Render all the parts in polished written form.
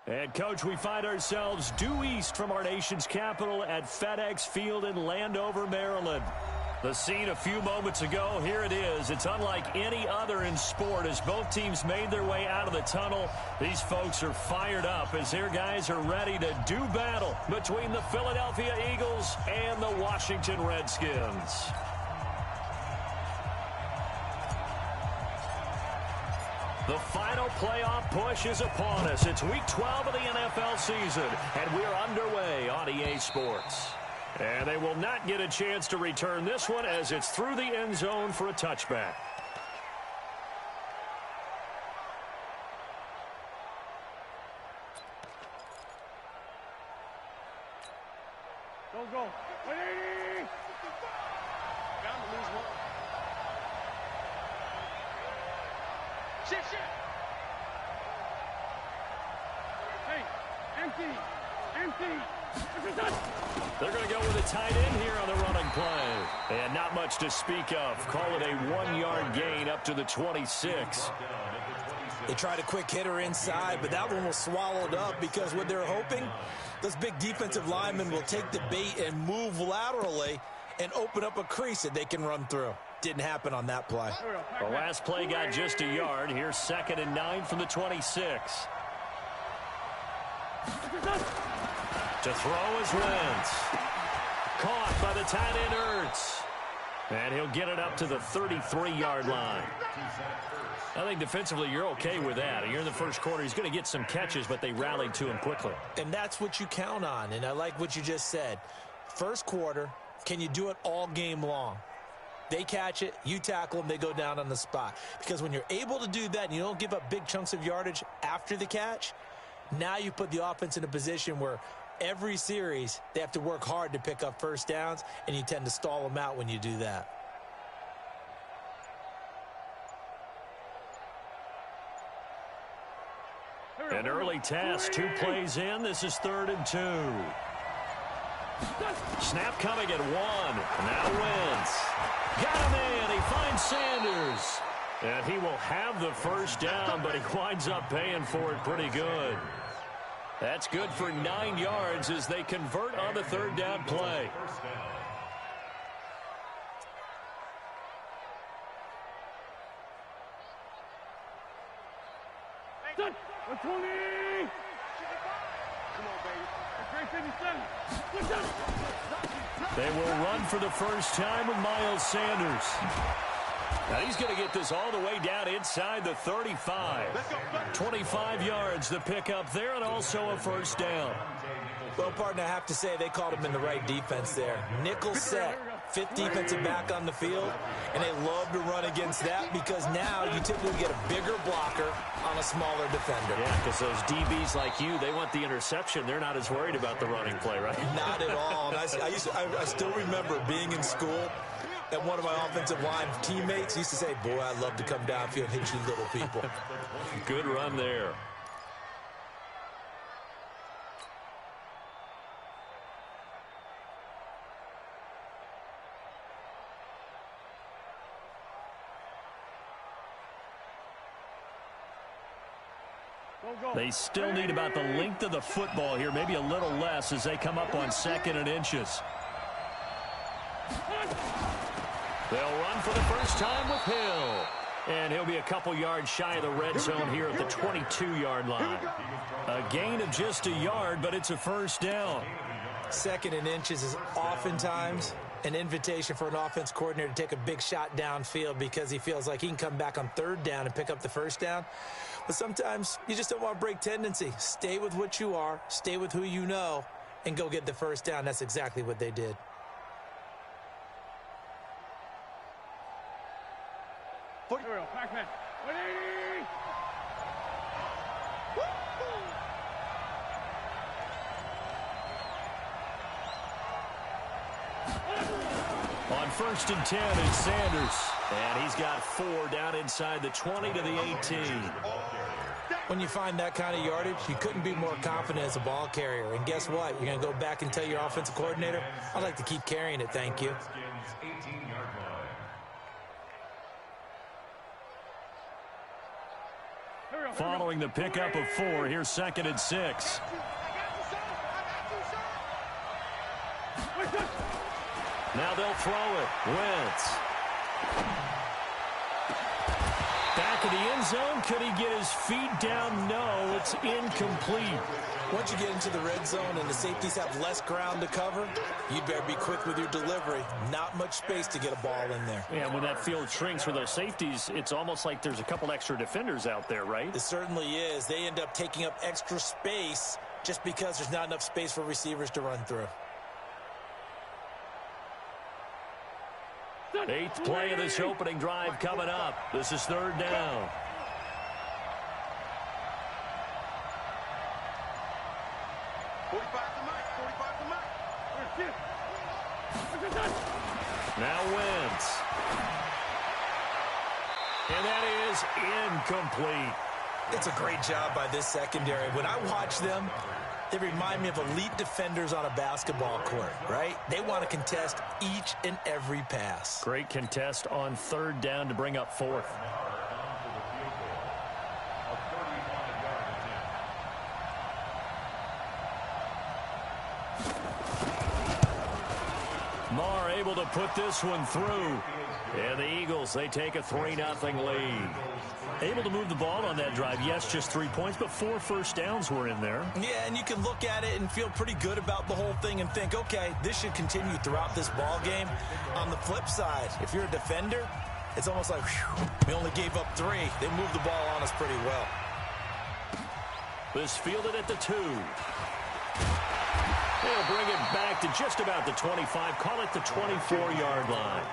And, Coach, we find ourselves due east from our nation's capital at FedEx Field in Landover, Maryland. The scene a few moments ago, here it is. It's unlike any other in sport as both teams made their way out of the tunnel. These folks are fired up as their guys are ready to do battle between the Philadelphia Eagles and the Washington Redskins. The final playoff push is upon us. It's Week 12 of the NFL season, and we're underway on EA Sports. And they will not get a chance to return this one as it's through the end zone for a touchback. Go. 180! Bound to lose one. Shit. Hey, empty. They're going to go with a tight end here on the running play. And not much to speak of. Call it a 1-yard gain up to the 26. They tried a quick hitter inside, but that one was swallowed up because what they're hoping, those big defensive linemen will take the bait and move laterally and open up a crease that they can run through. Didn't happen on that play. The last play got just a yard. Here's 2nd and 9 from the 26. To throw is Wentz. Caught by the tight end Ertz. And he'll get it up to the 33-yard line. I think defensively you're okay with that. You're in the first quarter. He's going to get some catches, but they rallied to him quickly. And that's what you count on, and I like what you just said. First quarter, can you do it all game long? They catch it, you tackle them, they go down on the spot. Because when you're able to do that and you don't give up big chunks of yardage after the catch, now you put the offense in a position where every series they have to work hard to pick up first downs, and you tend to stall them out when you do that. An early task, 2 plays in. This is 3rd and 2. Snap coming at 1. Now Wentz. Got him in. He finds Sanders. And he will have the first down, but he winds up paying for it pretty good. That's good for 9 yards as they convert on the 3rd down play. Done. 120! Come on, baby. 357. They will run for the first time with Miles Sanders. Now he's going to get this all the way down inside the 35. 25 yards the pickup there, and also a first down. Well, partner, I have to say they called him in the right defense there. Nickel set, 5th defensive back on the field, and they love to run against that because now you typically get a bigger blocker on a smaller defender. Yeah, because those DBs like you, they want the interception. They're not as worried about the running play, right? Not at all. And I still remember being in school, and one of my offensive line teammates used to say, boy, I'd love to come downfield and hit you little people. Good run there. They still need about the length of the football here, maybe a little less as they come up on 2nd and inches. They'll run for the first time with Hill. And he'll be a couple yards shy of the red zone here at the 22-yard line. A gain of just a yard, but it's a first down. 2nd and inches is oftentimes an invitation for an offense coordinator to take a big shot downfield because he feels like he can come back on 3rd down and pick up the first down. But sometimes you just don't want to break tendency. Stay with what you are, stay with who you know, and go get the first down. That's exactly what they did. Pac-Man. 180! On 1st and 10, it's Sanders. And he's got 4 down inside the 20 to the 18. When you find that kind of yardage, you couldn't be more confident as a ball carrier. And guess what? You're going to go back and tell your offensive coordinator, I'd like to keep carrying it, thank you. Following the pickup of 4, here's 2nd and 6. Now they'll throw it. Wentz. Back in the end zone. Could he get his feet down? No, it's incomplete. Once you get into the red zone and the safeties have less ground to cover, you better be quick with your delivery. Not much space to get a ball in there. Yeah, when that field shrinks for those safeties, it's almost like there's a couple extra defenders out there, right? It certainly is. They end up taking up extra space just because there's not enough space for receivers to run through. 8th play of this opening drive coming up. This is 3rd down. Now Wentz. And that is incomplete. It's a great job by this secondary. When I watch them, they remind me of elite defenders on a basketball court, right? They want to contest each and every pass. Great contest on 3rd down to bring up 4th. Marr able to put this one through. And the Eagles, they take a 3-0 lead. Able to move the ball on that drive. Yes, just 3 points, but 4 first downs were in there. Yeah, and you can look at it and feel pretty good about the whole thing and think, okay, this should continue throughout this ball game. On the flip side, if you're a defender, it's almost like, whew, we only gave up 3. They moved the ball on us pretty well. This fielded at the 2. They'll bring it back to just about the 25. Call it the 24-yard line.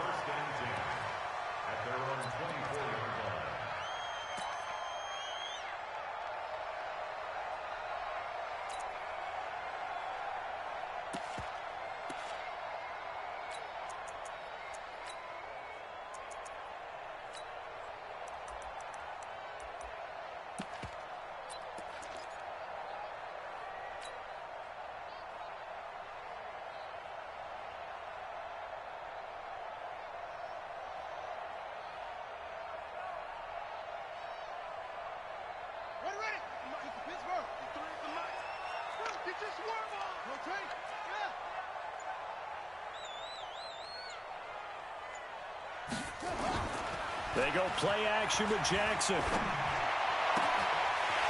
They go play action with Jackson.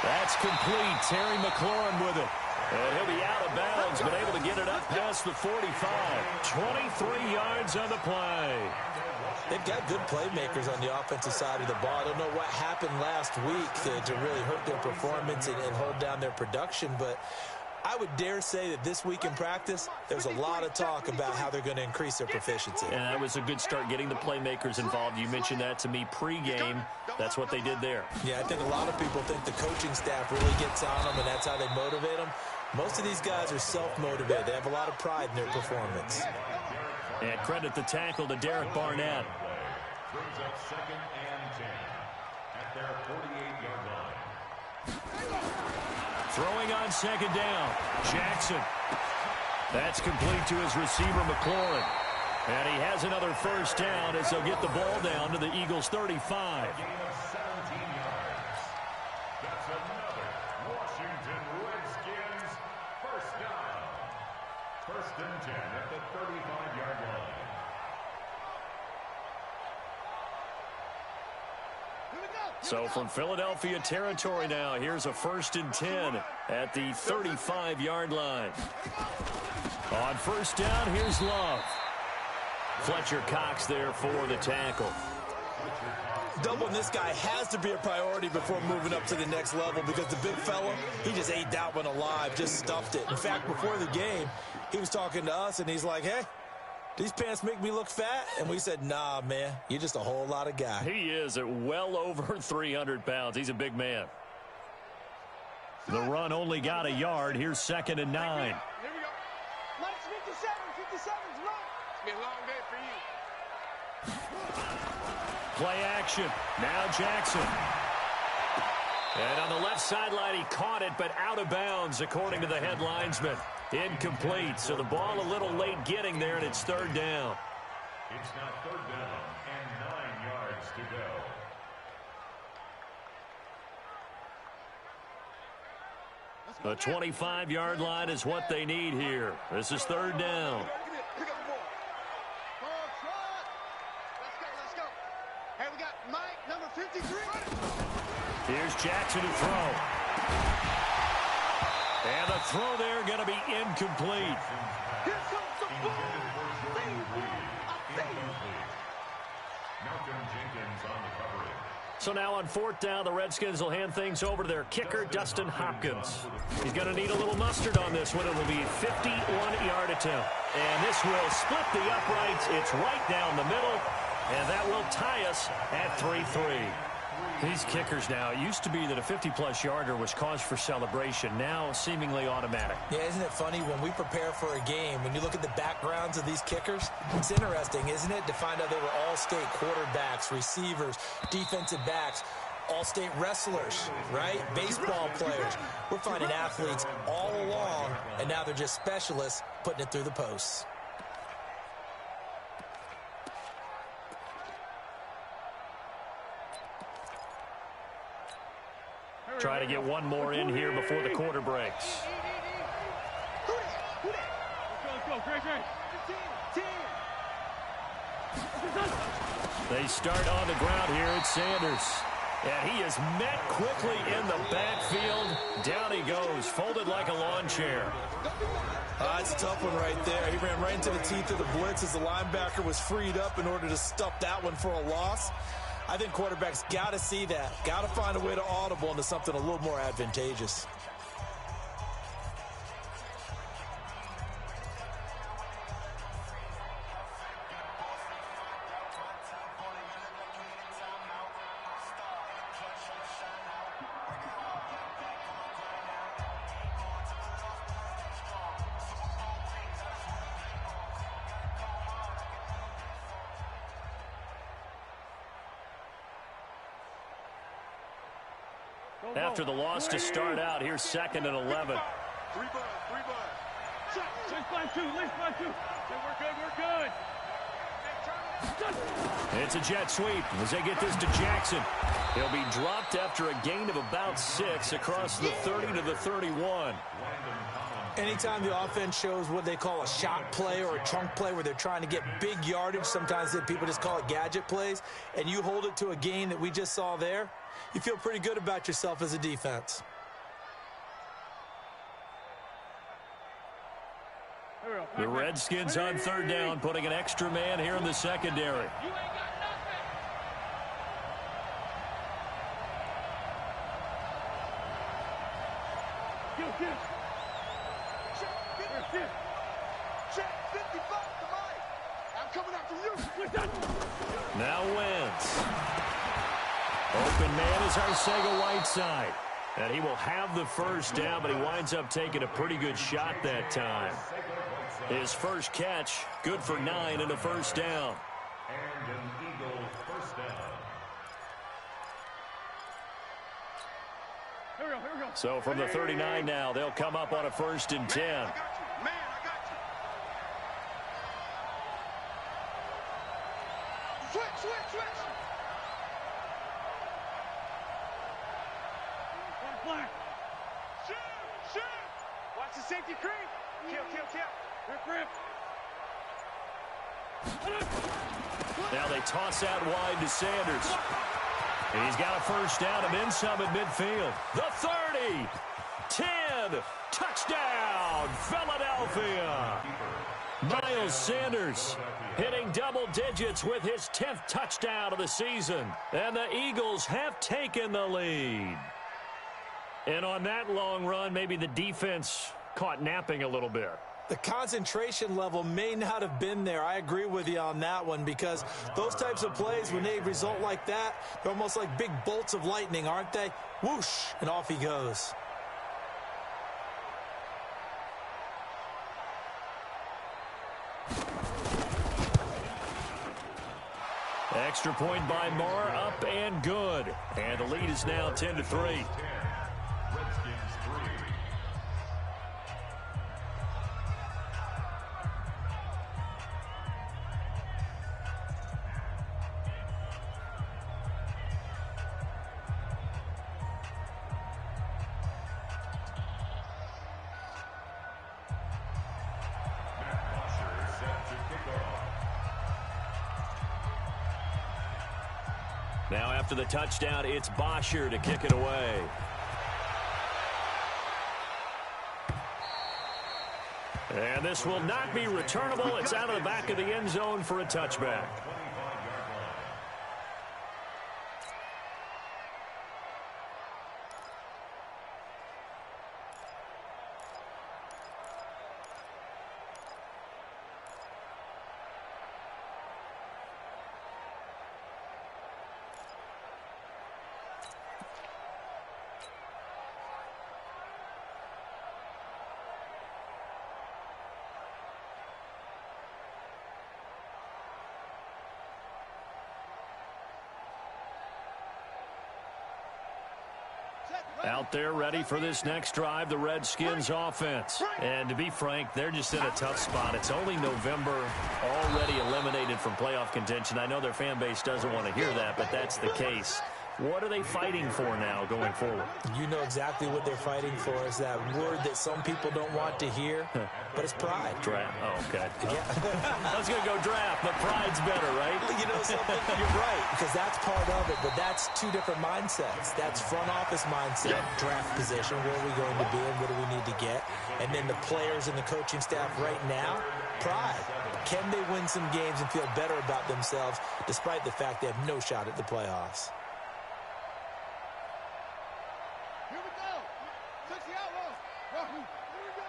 That's complete. Terry McLaurin with it. And he'll be out of bounds, but able to get it up past the 45. 23 yards on the play. They've got good playmakers on the offensive side of the ball. I don't know what happened last week to really hurt their performance and hold down their production, but I would dare say that this week in practice, there's a lot of talk about how they're going to increase their proficiency. And that was a good start, getting the playmakers involved. You mentioned that to me pregame. That's what they did there. Yeah, I think a lot of people think the coaching staff really gets on them, and that's how they motivate them. Most of these guys are self-motivated. They have a lot of pride in their performance. And credit the tackle to Derek Barnett. Brings up 2nd and 10 at their 48-yard line. Throwing on 2nd down. Jackson. That's complete to his receiver, McLaurin. And he has another first down as they'll get the ball down to the Eagles' 35. Gain of 17 yards. That's another Washington Redskins first down. 1st and 10 at the 35-yard line. So from Philadelphia territory now, here's a 1st and 10 at the 35-yard line. On 1st down, here's Love. Fletcher Cox there for the tackle. Doubling this guy has to be a priority before moving up to the next level, because the big fella, he just ate that one alive, just stuffed it. In fact, before the game, he was talking to us, and he's like, hey, these pants make me look fat? And we said, nah, man, you're just a whole lot of guy. He is at well over 300 pounds. He's a big man. The run only got a yard. Here's 2nd and 9. Here we go. Let's 57. 57's run. It's been a long day for you. Play action. Now Jackson. And on the left sideline, he caught it, but out of bounds, according to the head linesman. Incomplete. So the ball a little late getting there, and it's 3rd down. It's now 3rd down and 9 yards to go. The 25-yard line is what they need here. This is third down. Pick up the ball. Let's go. Hey, we got Mike, number 53. Here's Jackson to throw. And the throw there going to be incomplete. Here comes the ball. Malcolm Jenkins on the coverage. So now on fourth down, the Redskins will hand things over to their kicker, Dustin Hopkins. He's going to need a little mustard on this one. It will be a 51-yard attempt. And this will split the uprights. It's right down the middle. And that will tie us at 3-3. These kickers now, it used to be that a 50-plus yarder was cause for celebration. Now seemingly automatic. Yeah, isn't it funny when we prepare for a game, when you look at the backgrounds of these kickers, it's interesting, isn't it, to find out they were all-state quarterbacks, receivers, defensive backs, all-state wrestlers, right? Baseball players. We're finding athletes all along, and now they're just specialists putting it through the posts. Try to get one more in here before the quarter breaks. Let's go, Greg. They start on the ground here at Sanders. And he is met quickly in the backfield. Down he goes, folded like a lawn chair. It's a tough one right there. He ran right into the teeth of the blitz as the linebacker was freed up in order to stuff that one for a loss. I think quarterbacks got to see that. Got to find a way to audible into something a little more advantageous. After the loss to start out, here's 2nd and 11. 3 buds. Let's find two. We're good. It's a jet sweep as they get this to Jackson. He'll be dropped after a gain of about 6 across the 30 to the 31. Anytime the offense shows what they call a shot play or a chunk play where they're trying to get big yardage, sometimes people just call it gadget plays, and you hold it to a gain that we just saw there, you feel pretty good about yourself as a defense. The Redskins on third down, putting an extra man here in the secondary. I'm coming after you. Now Wentz. Open man is Arcega-Whiteside. And he will have the first down, but he winds up taking a pretty good shot that time. His first catch, good for 9 and a first down. And an Eagle first down. Here we go. So from the 39 now, they'll come up on a 1st and 10. I got you. Switch. Shoot. Watch the safety creep. Kill. Rip. Now they toss out wide to Sanders. And he's got a first down and then some at midfield. The 30, 10, touchdown, Philadelphia. Miles Sanders hitting double digits with his 10th touchdown of the season. And the Eagles have taken the lead. And on that long run, maybe the defense caught napping a little bit. The concentration level may not have been there. I agree with you on that one because those types of plays, when they result like that, they're almost like big bolts of lightning, aren't they? Whoosh, and off he goes. Extra point by Marr, up and good. And the lead is now 10-3. Redskins 3. Now after the touchdown, it's Bosher to kick it away. And this will not be returnable. It's out of the back of the end zone for a touchback. Out there ready for this next drive, the Redskins offense. And to be frank, they're just in a tough spot. It's only November, already eliminated from playoff contention. I know their fan base doesn't want to hear that, but that's the case. What are they fighting for now going forward? You know exactly what they're fighting for. Is that word that some people don't want to hear, but it's pride. Draft. Oh, okay. Yeah. I was going to go draft, but pride's better, right? You know something? You're right, because that's part of it, but that's two different mindsets. That's front office mindset, draft position, where are we going to be and what do we need to get? And then the players and the coaching staff right now, pride. Can they win some games and feel better about themselves despite the fact they have no shot at the playoffs? Here we go. Touch the outlaw. Here we go.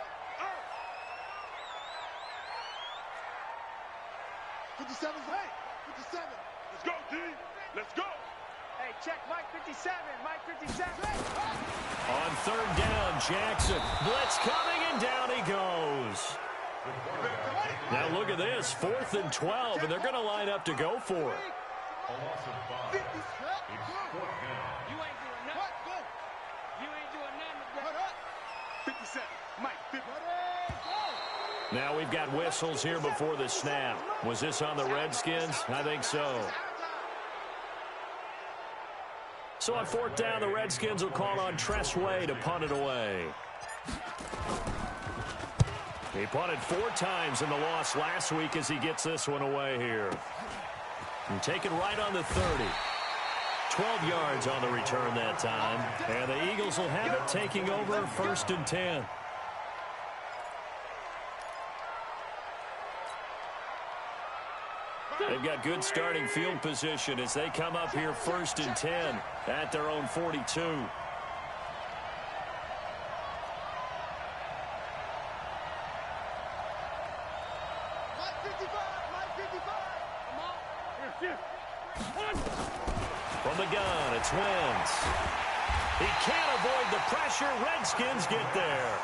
57's right. 57. Let's go, D. Let's go. Hey, check Mike 57. Mike 57. On third down, Jackson. Blitz coming, and down he goes. Now look at this, 4th and 12, and they're going to line up to go for it. A loss of 5. It's 4th down. You ain't doing nothing. You ain't doing nothing. 57. Mike 50. Now we've got whistles here before the snap. Was this on the Redskins? I think so. So on 4th down, the Redskins will call on Tress Way to punt it away. He punted 4 times in the loss last week as he gets this one away here. And taken right on the 30. 12 yards on the return that time. And the Eagles will have it taking over 1st and 10. They've got good starting field position as they come up here 1st and 10 at their own 42. From the gun, it's Wentz. He can't avoid the pressure. Redskins get there.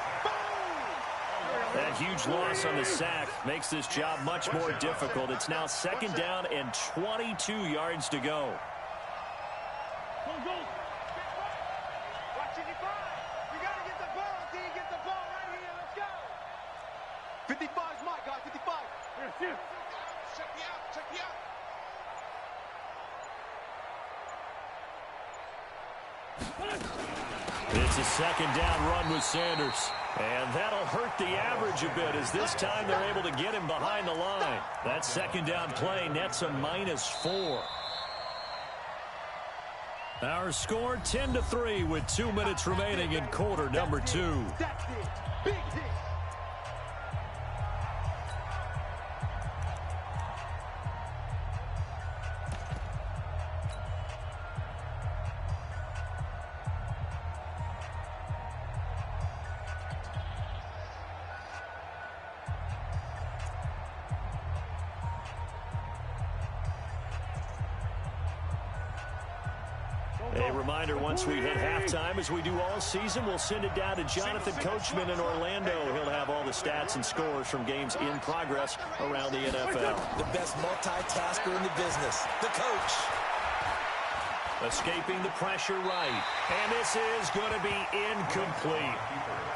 That huge loss on the sack makes this job much more difficult. It's now 2nd down and 22 yards to go. Watch 55. You got to get the ball, D. Get the ball right here. Let's go. 55's my guy. 55. Here. Check me out. Check me out. It's a 2nd down run with Sanders. And that'll hurt the average a bit as this time they're able to get him behind the line. That 2nd down play nets a -4. Our score 10-3 with 2 minutes remaining in quarter number 2. That's it. Big hit. A reminder, once we hit halftime, as we do all season, we'll send it down to Jonathan Coachman in Orlando. He'll have all the stats and scores from games in progress around the NFL. The best multitasker in the business, the coach. Escaping the pressure right. And this is going to be incomplete.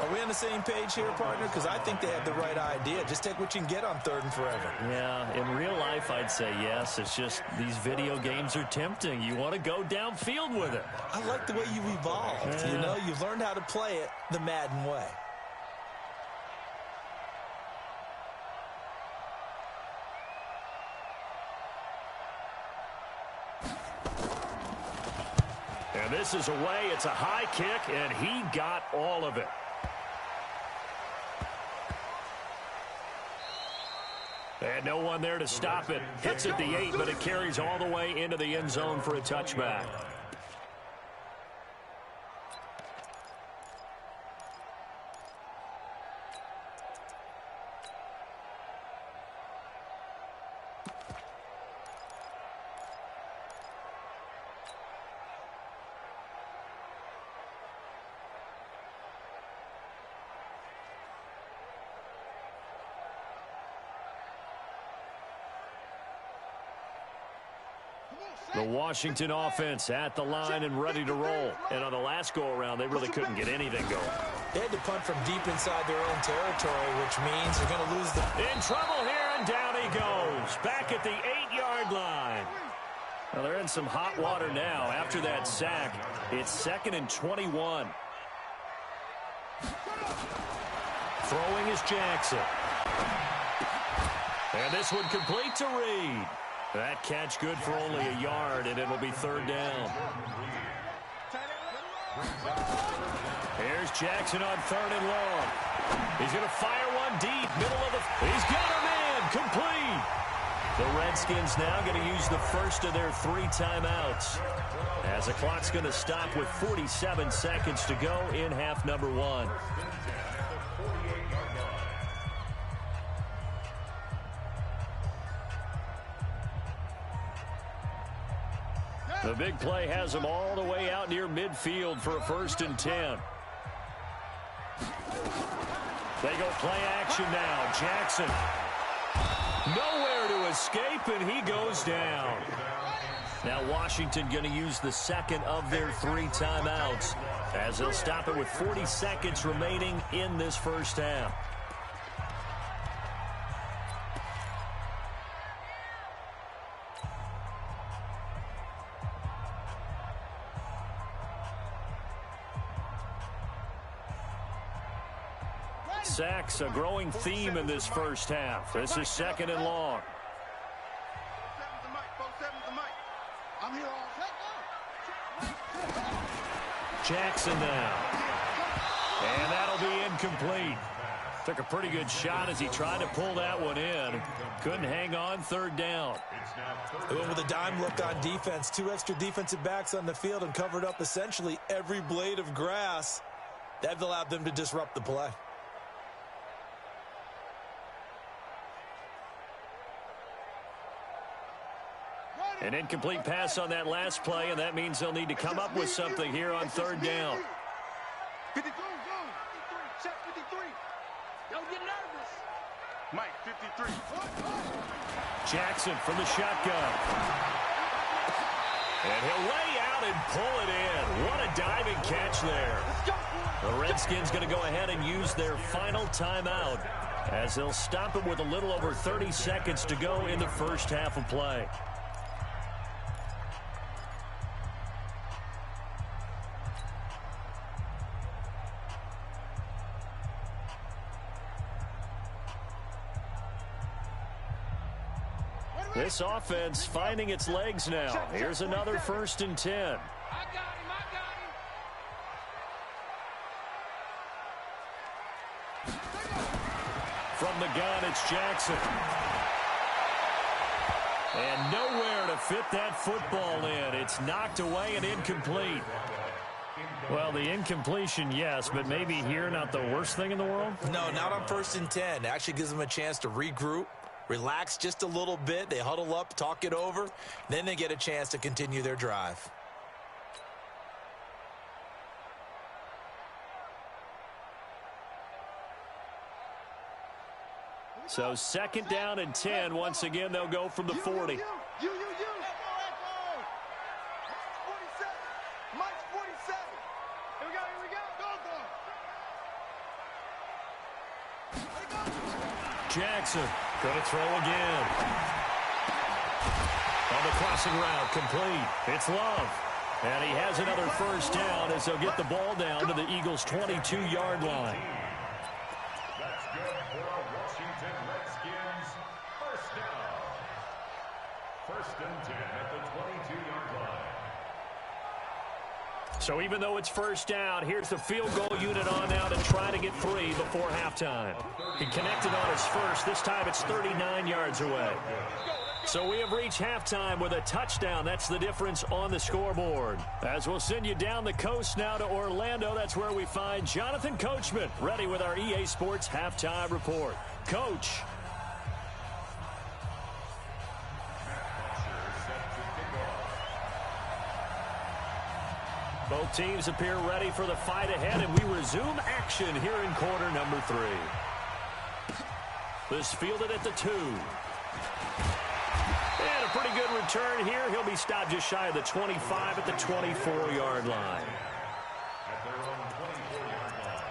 Are we on the same page here, partner? Because I think they have the right idea. Just take what you can get on 3rd and forever. Yeah, in real life, I'd say yes. It's just these video games are tempting. You want to go downfield with it. I like the way you've evolved. Yeah. You know, you've learned how to play it the Madden way. And this is away. It's a high kick, and he got all of it. And no one there to stop it. Hits at the 8, but it carries all the way into the end zone for a touchback. The Washington offense at the line and ready to roll. And on the last go-around, they really couldn't get anything going. They had to punt from deep inside their own territory, which means they're going to lose the... In trouble here, and down he goes. Back at the 8-yard line. Well, they're in some hot water now. After that sack, it's 2nd and 21. Throwing is Jackson. And this one complete to Reed. That catch good for only a yard, and it'll be 3rd down. Here's Jackson on 3rd and long. He's going to fire one deep, middle of the... He's got him in, complete. The Redskins now going to use the first of their 3 timeouts, as the clock's going to stop with 47 seconds to go in half number 1. The big play has them all the way out near midfield for a 1st and 10. They go play action now. Jackson. Nowhere to escape, and he goes down. Now Washington going to use the 2nd of their 3 timeouts, as they'll stop it with 40 seconds remaining in this first half. Sacks, a growing theme in this first half. This is 2nd and long. Jackson now. And that'll be incomplete. Took a pretty good shot as he tried to pull that one in. Couldn't hang on, 3rd down. They went with a dime look on defense. 2 extra defensive backs on the field and covered up essentially every blade of grass. That allowed them to disrupt the play. An incomplete pass on that last play, and that means they'll need to come up with something here on 3rd down. 53, check 53. Don't get nervous. Mike, 53. Jackson from the shotgun. And he'll lay out and pull it in. What a diving catch there. The Redskins going to go ahead and use their final timeout, as they'll stop it with a little over 30 seconds to go in the first half of play. This offense finding its legs now. Here's another 1st and 10. I got him, From the gun, it's Jackson. And nowhere to fit that football in. It's knocked away and incomplete. Well, the incompletion, yes, but maybe here not the worst thing in the world? No, not on 1st and 10. Actually gives them a chance to regroup, relax just a little bit. They huddle up, talk it over. Then they get a chance to continue their drive. So 2nd down and 10. Once again, they'll go from the 40. You. 47. Mike's 47. Here we go. Go. Jackson going to throw again. On the crossing route, complete. It's Love. And he has another 1st down as they'll get the ball down to the Eagles' 22-yard line. That's good for a Washington Redskins 1st down. 1st and 10 at the 22-yard line. So even though it's first down, here's the field goal unit on now to try to get 3 before halftime. He connected on his first. This time it's 39 yards away. So we have reached halftime with a touchdown. That's the difference on the scoreboard. As we'll send you down the coast now to Orlando, that's where we find Jonathan Coachman, ready with our EA Sports halftime report. Coach. Both teams appear ready for the fight ahead, and we resume action here in quarter number 3. This fielded at the 2. And a pretty good return here. He'll be stopped just shy of the 25 at the 24-yard line. At their own 24-yard line.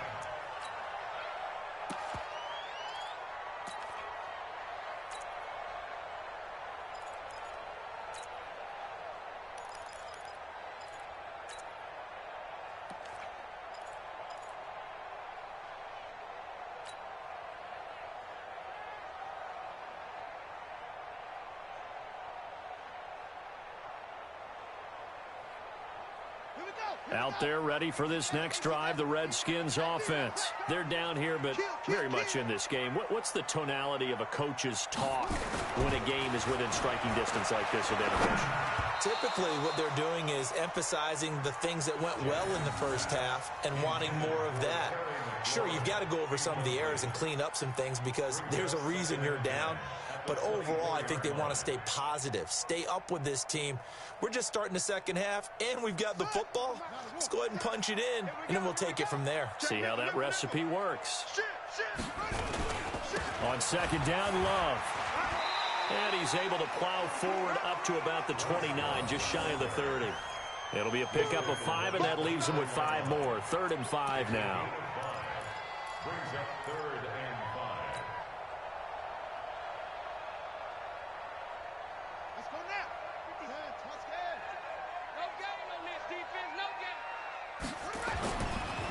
Out there ready for this next drive, the Redskins offense. They're down here, but very much in this game. What's the tonality of a coach's talk when a game is within striking distance like this with animation? Typically, what they're doing is emphasizing the things that went well in the first half and wanting more of that. Sure, you've got to go over some of the errors and clean up some things because there's a reason you're down. But overall, I think they want to stay positive, stay up with this team. We're just starting the second half, and we've got the football. Let's go ahead and punch it in, and then we'll take it from there. See how that recipe works. On second down, Love. And he's able to plow forward up to about the 29, just shy of the 30. It'll be a pickup of 5, and that leaves him with 5 more. 3rd and 5 now. Brings up 3rd and 5. Let's go now. No game on this defense. No game.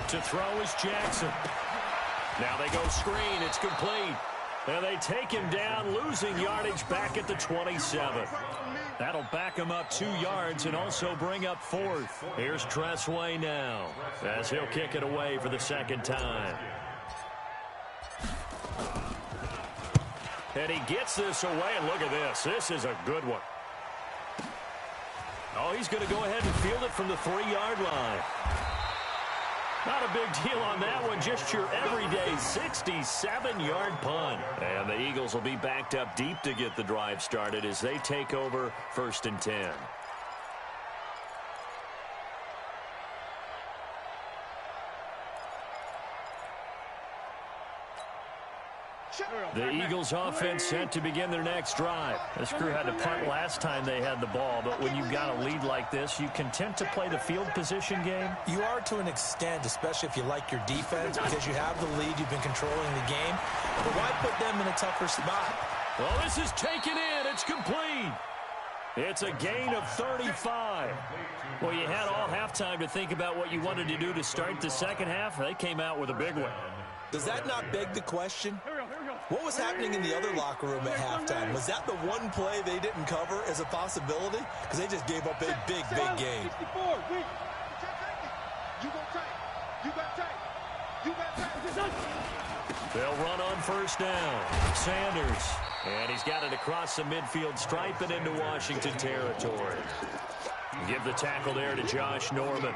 To throw is Jackson. Now they go screen. It's complete. And they take him down, losing yardage back at the 27. That'll back him up 2 yards and also bring up 4th. Here's Tressway now as he'll kick it away for the second time. And he gets this away, and look at this. This is a good one. Oh, he's going to go ahead and field it from the 3-yard line. Not a big deal on that one, just your everyday 67-yard punt. And the Eagles will be backed up deep to get the drive started as they take over 1st and 10. The Eagles offense set to begin their next drive. This crew had to punt last time they had the ball, but when you've got a lead like this, you content to play the field position game? You are to an extent, especially if you like your defense, because you have the lead, you've been controlling the game. But why put them in a tougher spot? Well, this is taken in. It's complete. It's a gain of 35. Well, you had all halftime to think about what you wanted to do to start the second half. They came out with a big one. Does that not beg the question? What was happening in the other locker room at halftime? Was that the one play they didn't cover as a possibility? Because they just gave up a big gain. They'll run on first down. Sanders. And he's got it across the midfield stripe and into Washington territory. Give the tackle there to Josh Norman.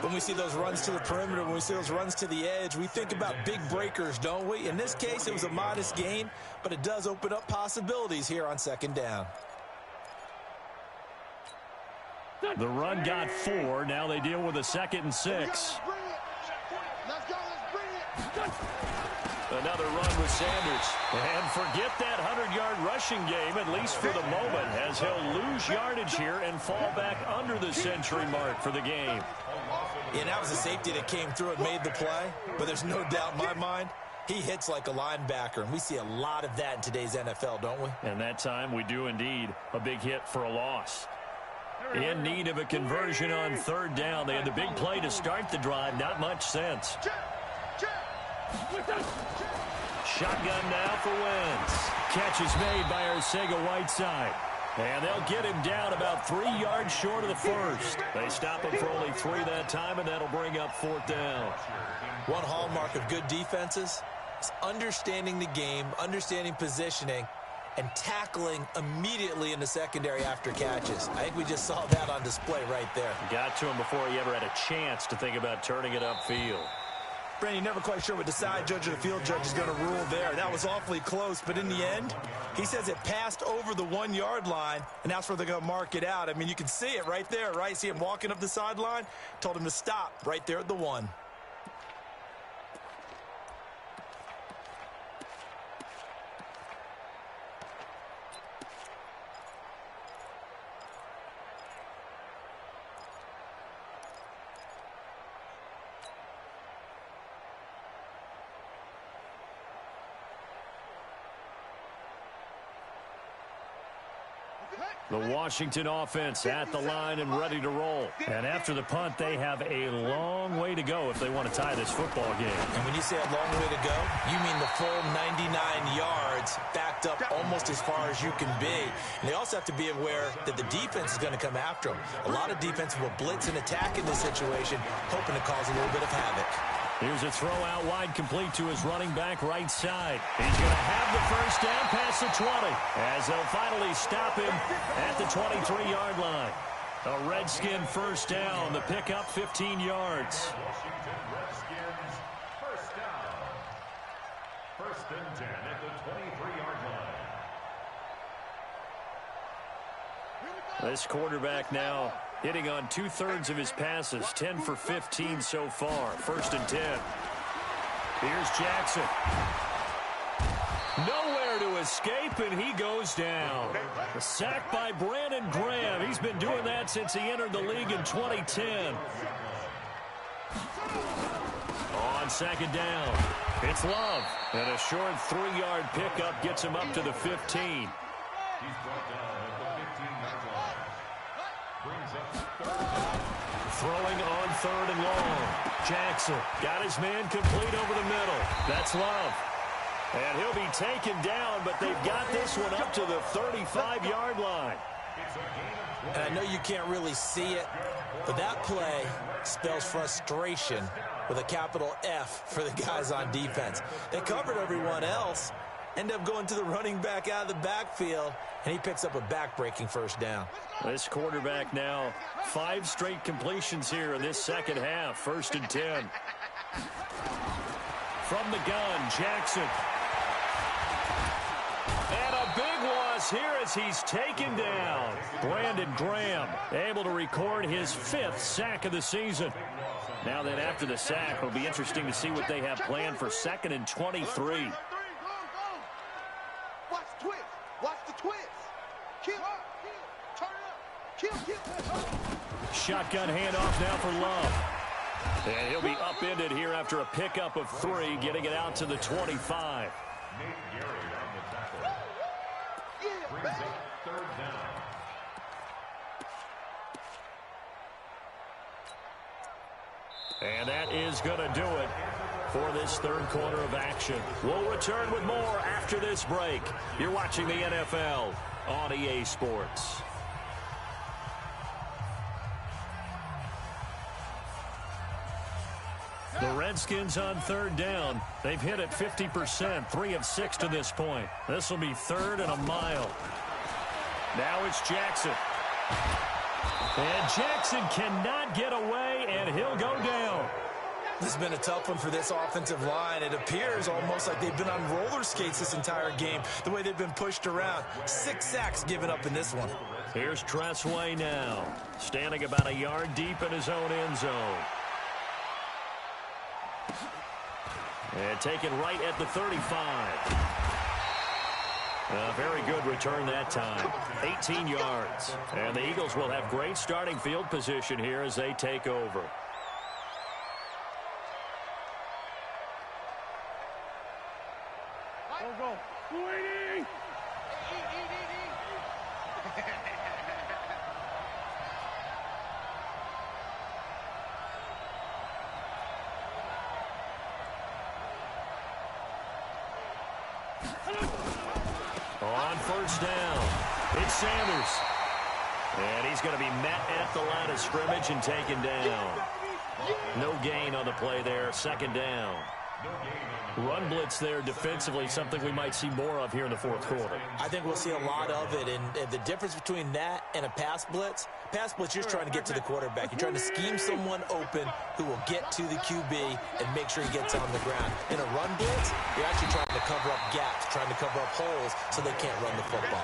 When we see those runs to the perimeter, when we see those runs to the edge, we think about big breakers, don't we? In this case, it was a modest gain, but it does open up possibilities here on second down. The run got 4. Now they deal with a 2nd and 6. Another run with Sanders. And forget that 100-yard rushing game, at least for the moment, as he'll lose yardage here and fall back under the century mark for the game. Yeah, that was a safety that came through and made the play, but there's no doubt in my mind he hits like a linebacker, and we see a lot of that in today's NFL, don't we? And that time we do indeed a big hit for a loss. In need of a conversion on 3rd down. They had the big play to start the drive. Not much sense. Shotgun now for Wentz. Catch is made by Arcega-Whiteside. And they'll get him down about 3 yards short of the first. They stop him for only 3 that time, and that'll bring up 4th down. One hallmark of good defenses is understanding the game, understanding positioning, and tackling immediately in the secondary after catches. I think we just saw that on display right there. Got to him before he ever had a chance to think about turning it upfield. Brandon, you're never quite sure what the side judge or the field judge is going to rule there. That was awfully close, but in the end, he says it passed over the 1-yard line, and that's where they're going to mark it out. I mean, you can see it right there, right? See him walking up the sideline? Told him to stop right there at the 1. The Washington offense at the line and ready to roll. And after the punt, they have a long way to go if they want to tie this football game. And when you say a long way to go, you mean the full 99 yards backed up almost as far as you can be. And they also have to be aware that the defense is going to come after them. A lot of defenses will blitz and attack in this situation, hoping to cause a little bit of havoc. Here's a throw out wide, complete to his running back right side. He's going to have the first down past the 20 as they'll finally stop him at the 23-yard line. A Redskin first down. The pickup 15 yards. Washington Redskins first down. 1st and 10 at the 23-yard line. This quarterback now hitting on 2/3 of his passes, 10 for 15 so far. 1st and 10. Here's Jackson. Nowhere to escape, and he goes down. A sack by Brandon Graham. He's been doing that since he entered the league in 2010. On 2nd down, it's Love. And a short 3-yard pickup gets him up to the 15. He's brought down at the 15-yard line. Brings up 3rd down. Throwing on 3rd and long. Jackson got his man complete over the middle. That's Love. And he'll be taken down, but they've got this one up to the 35-yard line. And I know you can't really see it, but that play spells frustration with a capital F for the guys on defense. They covered everyone else, end up going to the running back out of the backfield, and he picks up a back-breaking first down. This quarterback now 5 straight completions here in this second half. 1st and 10. From the gun, Jackson. And a big loss here as he's taken down. Brandon Graham able to record his 5th sack of the season. Now then, after the sack, it'll be interesting to see what they have planned for 2nd and 23. Watch the twist. Watch the twist. Kill. Turn it up. Kill. Shotgun handoff now for Love. And he'll be upended here after a pickup of 3, getting it out to the 25. Nate Gary on the tackle. Brings up 3rd down. And that is going to do it for this 3rd quarter of action. We'll return with more after this break. You're watching the NFL on EA Sports. The Redskins on 3rd down. They've hit it 50%, 3 of 6 to this point. This will be 3rd and a mile. Now it's Jackson. And Jackson cannot get away, and he'll go down. This has been a tough one for this offensive line. It appears almost like they've been on roller skates this entire game, the way they've been pushed around. 6 sacks given up in this one. Here's Tressway now, standing about a yard deep in his own end zone. And taken right at the 35. A very good return that time. 18 yards. And the Eagles will have great starting field position here as they take over. Go. Waiting. On 1st down. It's Sanders. And he's going to be met at the line of scrimmage and taken down. No gain on the play there. Second down. Run blitz there defensively, something we might see more of here in the fourth quarter. I think we'll see a lot of it, and the difference between that and a pass blitz, you're just trying to get to the quarterback. You're trying to scheme someone open who will get to the QB and make sure he gets on the ground. In a run blitz, you're actually trying to cover up gaps, trying to cover up holes so they can't run the football.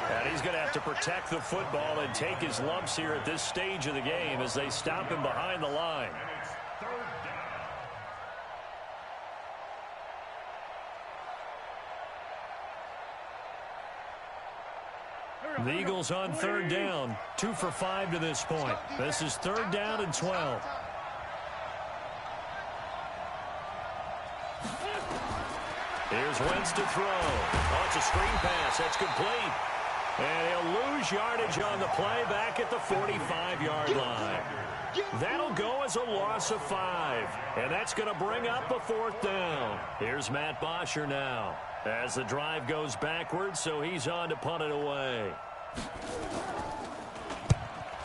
And he's going to have to protect the football and take his lumps here at this stage of the game as they stop him behind the line. The Eagles on third down, 2 for 5 to this point. This is third down and 12. Here's Wentz to throw. Oh, it's a screen pass. That's complete. And he'll lose yardage on the play back at the 45-yard line. That'll go as a loss of 5. And that's going to bring up a fourth down. Here's Matt Bosher now as the drive goes backwards, so he's on to punt it away.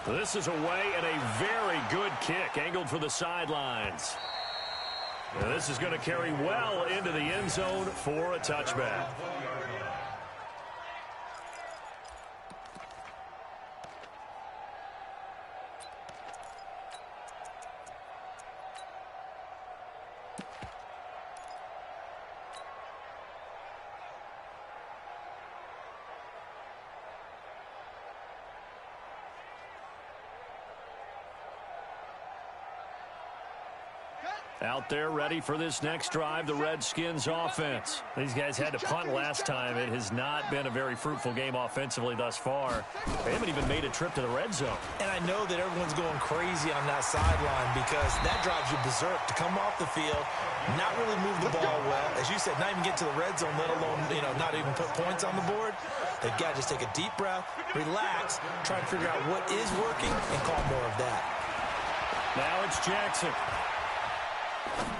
This is away and a very good kick angled for the sidelines. And this is going to carry well into the end zone for a touchback. Out there ready for this next drive, the Redskins offense. These guys had to punt last time. It has not been a very fruitful game offensively thus far. They haven't even made a trip to the red zone. And I know that everyone's going crazy on that sideline because that drives you berserk to come off the field, not really move the ball well. As you said, not even get to the red zone, let alone, not even put points on the board. They've got to just take a deep breath, relax, try and figure out what is working and call more of that. Now it's Jackson.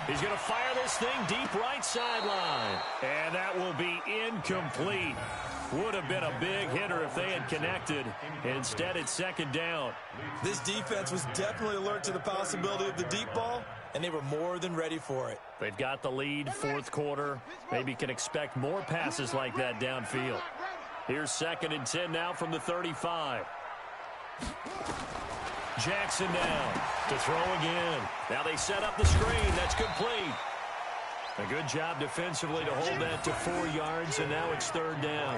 He's going to fire this thing deep right sideline. And that will be incomplete. Would have been a big hitter if they had connected. Instead, it's second down. This defense was definitely alert to the possibility of the deep ball, and they were more than ready for it. They've got the lead, fourth quarter. Maybe can expect more passes like that downfield. Here's second and 10 now from the 35. Jackson down to throw again. Now they set up the screen. That's complete. A good job defensively to hold that to 4 yards, and now it's third down.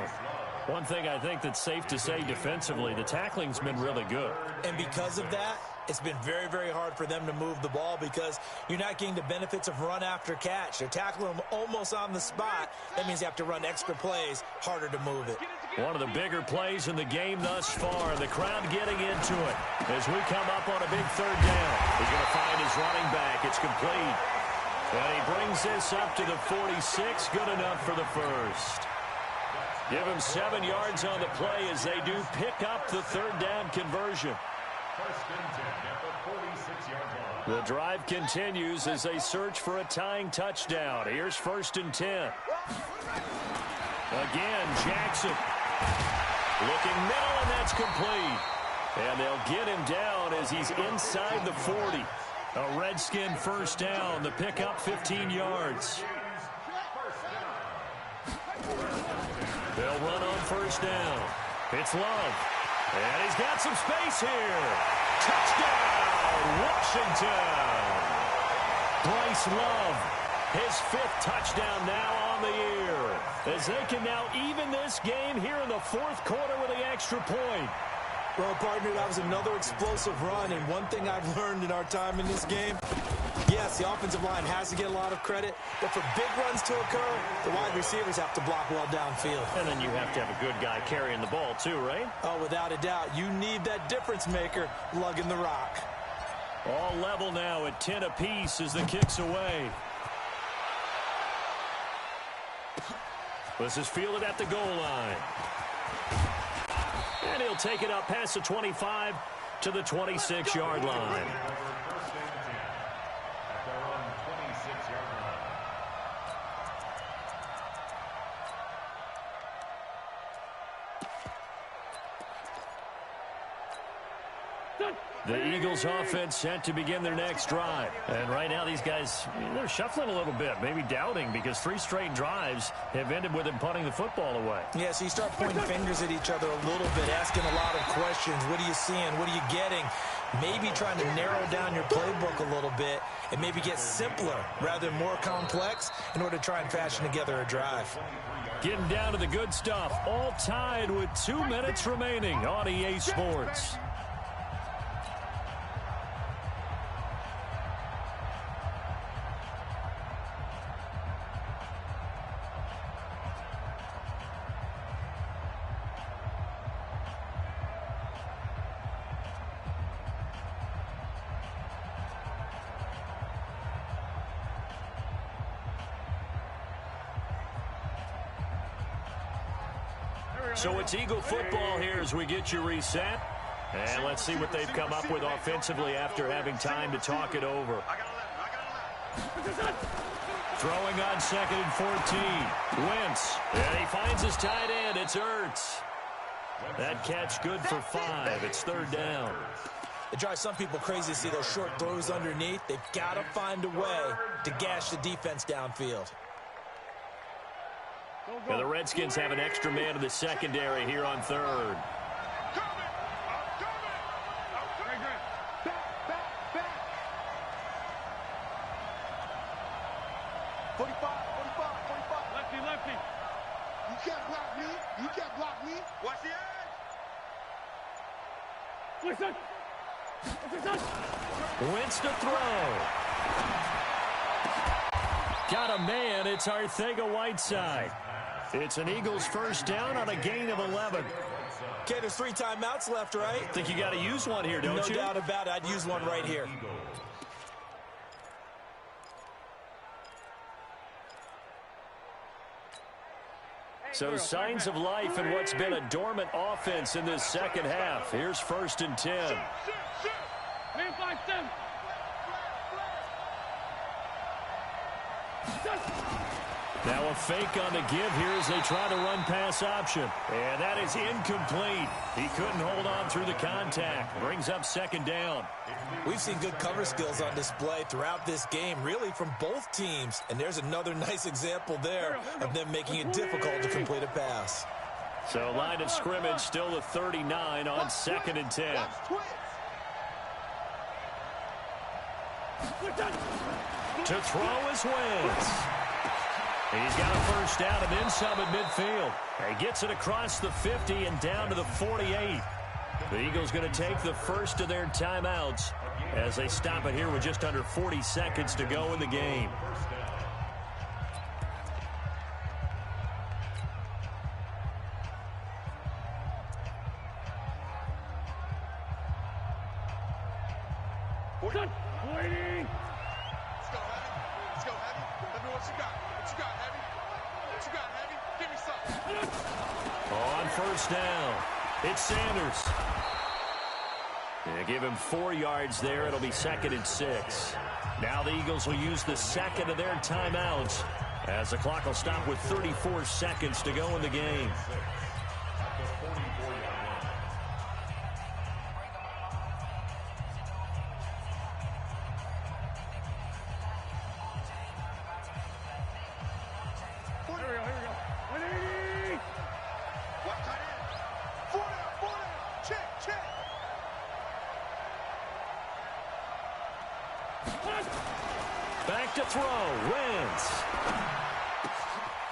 One thing I think that's safe to say defensively, the tackling's been really good. And because of that, it's been very, very hard for them to move the ball because you're not getting the benefits of run after catch. They're tackling them almost on the spot. That means you have to run extra plays, harder to move it. One of the bigger plays in the game thus far. The crowd getting into it as we come up on a big third down. He's going to find his running back. It's complete. And he brings this up to the 46. Good enough for the first. Give him 7 yards on the play as they do pick up the third down conversion. First and 10 at the 46-yard line. The drive continues as they search for a tying touchdown. Here's first and 10. Again, Jackson. Looking middle, and that's complete. And they'll get him down as he's inside the 40. A Redskin first down. The pickup 15 yards. They'll run on first down. It's Love. And he's got some space here. Touchdown, Washington. Bryce Love, his 5th touchdown now on the year. As they can now even this game here in the fourth quarter with the extra point. Well, partner, that was another explosive run, and one thing I've learned in our time in this game, yes, the offensive line has to get a lot of credit, but for big runs to occur, the wide receivers have to block well downfield. And then you have to have a good guy carrying the ball too, right? Oh, without a doubt. You need that difference maker lugging the rock. All level now at 10 apiece as the kick's away. This is fielded at the goal line. And he'll take it up past the 25 to the 26-yard line. The Eagles offense set to begin their next drive. And right now these guys, they're shuffling a little bit, maybe doubting, because 3 straight drives have ended with them punting the football away. Yeah, so you start pointing fingers at each other a little bit, asking a lot of questions. What are you seeing? What are you getting? Maybe trying to narrow down your playbook a little bit and maybe get simpler rather than more complex in order to try and fashion together a drive. Getting down to the good stuff, all tied with 2 minutes remaining on EA Sports. So it's Eagle football here as we get you reset. And let's see what they've come up with offensively after having time to talk it over. Throwing on 2nd and 14. Wentz. And he finds his tight end. It's Ertz. That catch good for 5. It's 3rd down. It drives some people crazy to see those short throws underneath. They've got to find a way to gash the defense downfield. Now the Redskins have an extra man in the secondary here on 3rd. Lefty. You can't block me. You can't block me. Watch the edge. Wentz to throw. Got a man. It's Arcega-Whiteside. It's an Eagles first down on a gain of 11. Okay, there's 3 timeouts left, right? Think you got to use one here, don't you? No doubt about it. I'd use one right here. So signs of life in what's been a dormant offense in this second half. Here's 1st and 10. Man 5-7. Now a fake on the give here as they try to run pass option. And that is incomplete. He couldn't hold on through the contact. Brings up 2nd down. We've seen good cover skills on display throughout this game, really from both teams. And there's another nice example there of them making it difficult to complete a pass. So line of scrimmage still the 39 on 2nd and 10. To throw is Wentz. He's got a first down and then some at midfield. He gets it across the 50 and down to the 48. The Eagles going to take the first of their timeouts as they stop it here with just under 40 seconds to go in the game. Waiting. Let's go, Heavy. Let me know what you got. What you got, Heavy? What you got, Heavy? Give me something. On first down, it's Sanders. Give him 4 yards there. It'll be 2nd and 6. Now the Eagles will use the second of their timeouts as the clock will stop with 34 seconds to go in the game. Back to throw, Wentz.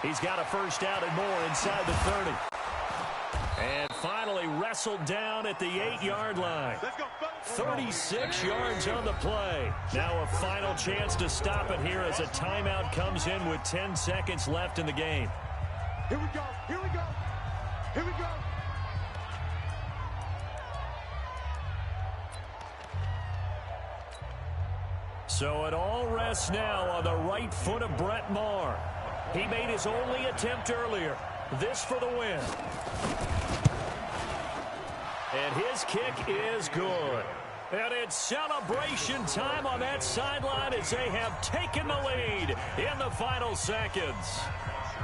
He's got a first down and more inside the 30. And finally wrestled down at the 8-yard line. 36 yards on the play. Now a final chance to stop it here as a timeout comes in with 10 seconds left in the game. Here we go. Here we go. Here we go. So it all rests now on the right foot of Brett Maher. He made his only attempt earlier. This for the win. And his kick is good. And it's celebration time on that sideline as they have taken the lead in the final seconds.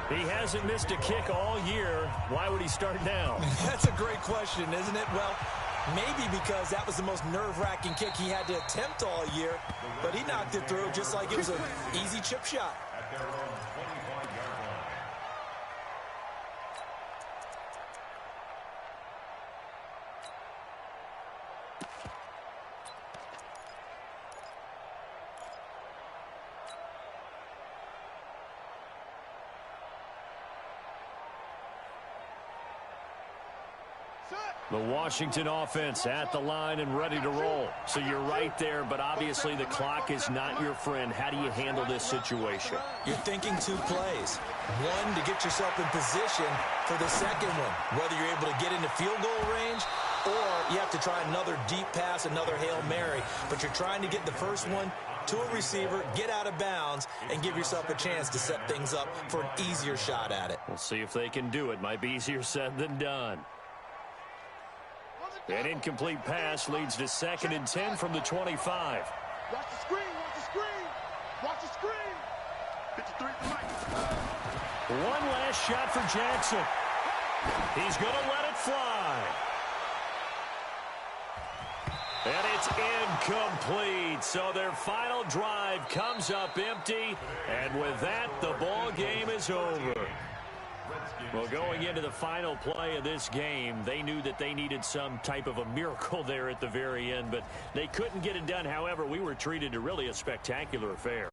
He hasn't missed a kick all year. Why would he start now? That's a great question, isn't it? Well, Maybe because that was the most nerve-wracking kick he had to attempt all year, but he knocked it through just like it was an easy chip shot. At their own 25-yard line. The Washington offense at the line and ready to roll. So you're right there, but obviously the clock is not your friend. How do you handle this situation? You're thinking two plays. One, to get yourself in position for the second one, whether you're able to get into field goal range or you have to try another deep pass, another Hail Mary. But you're trying to get the first one to a receiver, get out of bounds, and give yourself a chance to set things up for an easier shot at it. We'll see if they can do it. Might be easier said than done. An incomplete pass leads to 2nd and 10 from the 25. Watch the screen, watch the screen. Watch the screen. 53 to Mike. One last shot for Jackson. He's going to let it fly. And it's incomplete. So their final drive comes up empty. And with that, the ball game is over. Well, going into the final play of this game, they knew that they needed some type of a miracle there at the very end, but they couldn't get it done. However, we were treated to really a spectacular affair.